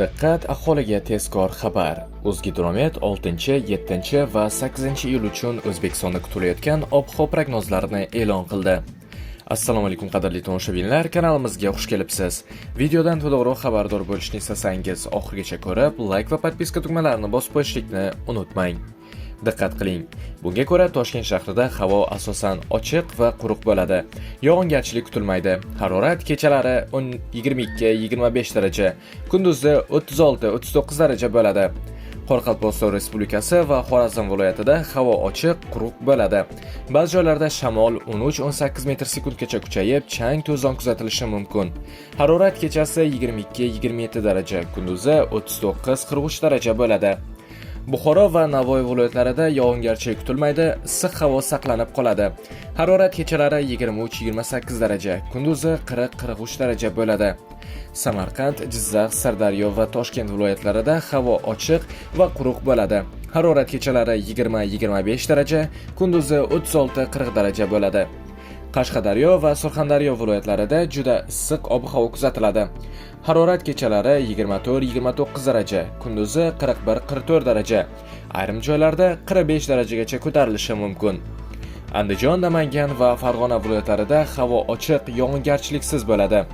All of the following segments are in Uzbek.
Diqqat, aholiga tezkor xabar. O'zgidromet 6, 7 va 8 iyul uchun O'zbekistonda kutilayotgan ob-havo prognozlarini e'lon qildi. Assalomu alaykum qadrli tomoshabinlar, kanalimizga xush kelibsiz. Videodan to'liqroq xabardor bo'lishni istasangiz, oxirigacha ko'rib, like va podpiska tugmalarini bosib qo'yishni unutmang. Diqqat qiling. Bunga ko'ra Toshkent shahrida havo asosan ochiq va quruq bo'ladi. Yog'ingarchilik kutilmaydi. Harorat kechalari 22-25 daraja, kunduzi 36-39 daraja bo'ladi. Qoraqalpog'iston Respublikasi va Xorazm viloyatida havo ochiq, quruq bo'ladi. Ba'zi joylarda shamol 13-18 metr/sekundgacha kuchayib, chang to'zon kuzatilishi mumkin. Harorat kechasi 22-27 daraja, kunduzi 39-43 daraja bo'ladi. Buxoro va Navoiy viloyatlarida yog'ingarchilik kutilmaydi, issiq havo saqlanib qoladi. Harorat kechalari 23-28 daraja, kunduzi 40-43 daraja bo'ladi. Samarqand, Jizzax, Sirdaryo va Toshkent viloyatlarida havo ochiq va quruq bo'ladi. Harorat kechalari 20-25 daraja, kunduzi 36-40 daraja bo'ladi. Qashqadaryo va Surxondaryo viloyatlarida juda issiq ob-havo kuzatiladi. Harorat kechalari 24-29 daraja, kunduzi 41-44 daraja. Ayrim joylarda 45 darajagacha ko'tarilishi mumkin. Andijon, Namangan va Farg'ona viloyatlarida havo ochiq, yog'ingarchiliksiz bo'ladi.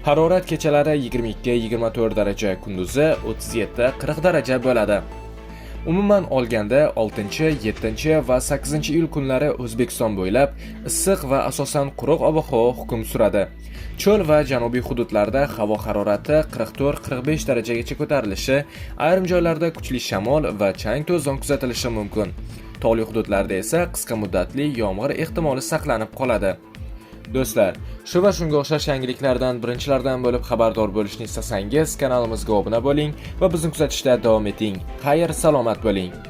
Harorat kechalari 22-24 daraja, kunduzi 37-40 daraja bo'ladi. Umuman olganda 6, 7 va 8 iyul kunlari O'zbekiston bo'ylab issiq va asosan quruq ob-havo hukm suradi. Cho'l va janubiy hududlarda havo harorati 44-45 darajagacha ko'tarilishi, ayrim joylarda kuchli shamol va chang to'zon kuzatilishi mumkin. Tog'li hududlarda esa qisqa muddatli yomg'ir ehtimoli saqlanib qoladi. Do'stlar, shu va shunga o'xshash yangiliklardan birinchilardan bo'lib xabardor bo'lishni istasangiz, kanalimizga obuna bo'ling va bizni kuzatishda davom eting. Xayr, salomat bo'ling.